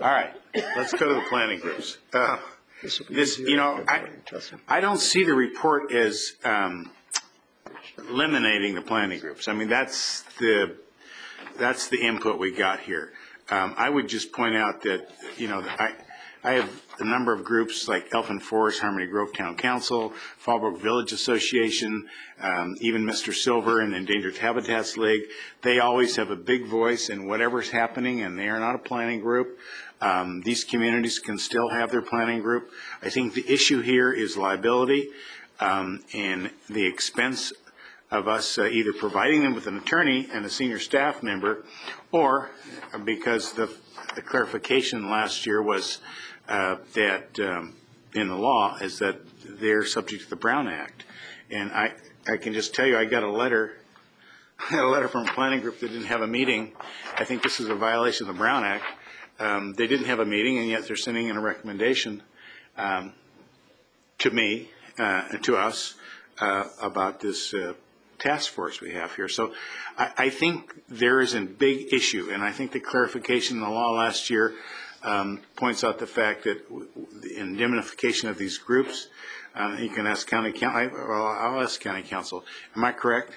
All right, let's go to the planning groups. I don't see the report as eliminating the planning groups. I mean, that's the input we got here. I would just point out that, I have a number of groups like Elfin Forest, Harmony Grove Town Council, Fallbrook Village Association, even Mr. Silver and the Endangered Habitats League. They always have a big voice in whatever's happening, and they are not a planning group. These communities can still have their planning group. I think the issue here is liability and the expense of us either providing them with an attorney and a senior staff member, or because the clarification last year was that in the law is that they're subject to the Brown Act. And I can just tell you, I got a letter from a planning group that didn't have a meeting. I think this is a violation of the Brown Act. They didn't have a meeting, and yet they're sending in a recommendation to me, to us, about this task force we have here. So I think there is a big issue, and I think the clarification in the law last year points out the fact that the indemnification of these groups, you can ask county council, I'll ask county council. Am I correct?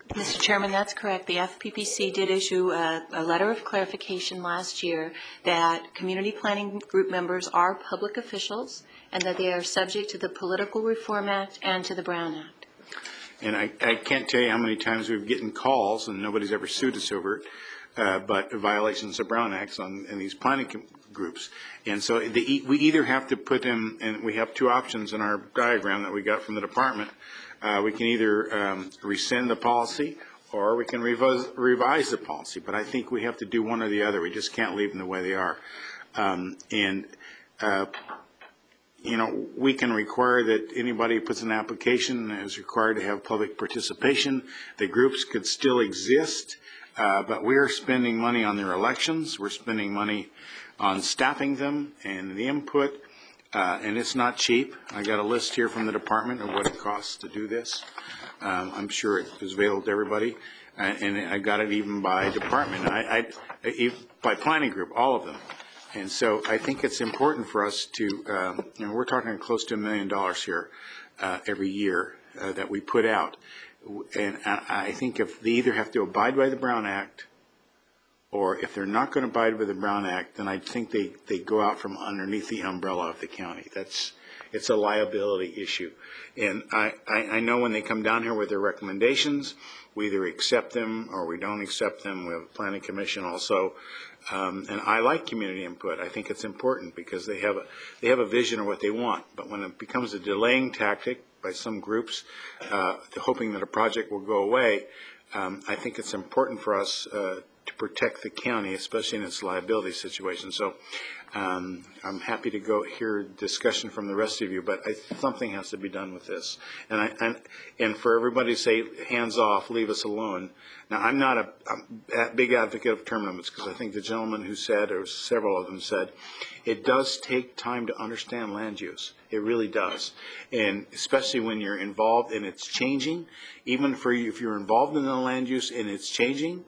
Mr. Chairman, that's correct. The FPPC did issue a letter of clarification last year that community planning group members are public officials and that they are subject to the Political Reform Act and to the Brown Act. And I can't tell you how many times we've gotten calls, and nobody's ever sued us over it, but violations of Brown Acts in these planning groups. And so we either have to put them, and we have two options in our diagram that we got from the department. We can either rescind the policy or we can revise the policy. But I think we have to do one or the other. We just can't leave them the way they are. We can require that anybody who puts an application is required to have public participation. The groups could still exist, but we are spending money on their elections. We're spending money on staffing them and the input, and it's not cheap. I got a list here from the department of what it costs to do this. I'm sure it is available to everybody, and I got it even by department, by planning group, all of them. And so I think it's important for us to, we're talking close to $1 million here every year that we put out. And I think if they either have to abide by the Brown Act, or if they're not going to abide by the Brown Act, then I think they go out from underneath the umbrella of the county. It's a liability issue. And I know when they come down here with their recommendations, we either accept them or we don't accept them. We have a planning commission also. And I like community input. I think it's important because they have a vision of what they want. But when it becomes a delaying tactic by some groups, hoping that a project will go away, I think it's important for us to protect the county, especially in its liability situation. So I'm happy to go hear discussion from the rest of you, but something has to be done with this. And for everybody to say, hands off, leave us alone. Now, I'm not a big advocate of term limits because I think the gentleman who said, or several of them said, it does take time to understand land use. It really does. And especially when you're involved and it's changing, even for you, if you're involved in the land use and it's changing.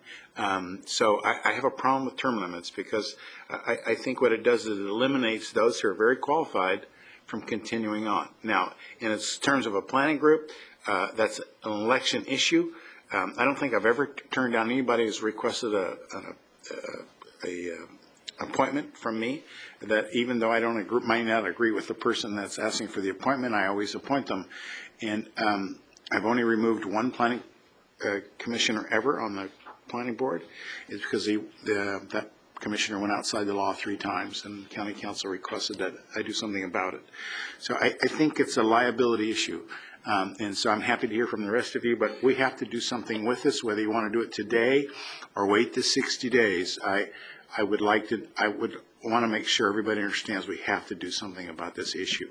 So I have a problem with term limits because I think what it does is it eliminates those who are very qualified from continuing on. Now, in terms of a planning group, that's an election issue. I don't think I've ever turned down anybody who's requested an appointment from me, that even though I might not agree with the person that's asking for the appointment, I always appoint them. And I've only removed one planning commissioner ever on the planning board, is because that commissioner went outside the law 3 times, and the county council requested that I do something about it. So I think it's a liability issue. And so I'm happy to hear from the rest of you, but we have to do something with this, whether you want to do it today or wait the 60 days. I would want to make sure everybody understands we have to do something about this issue.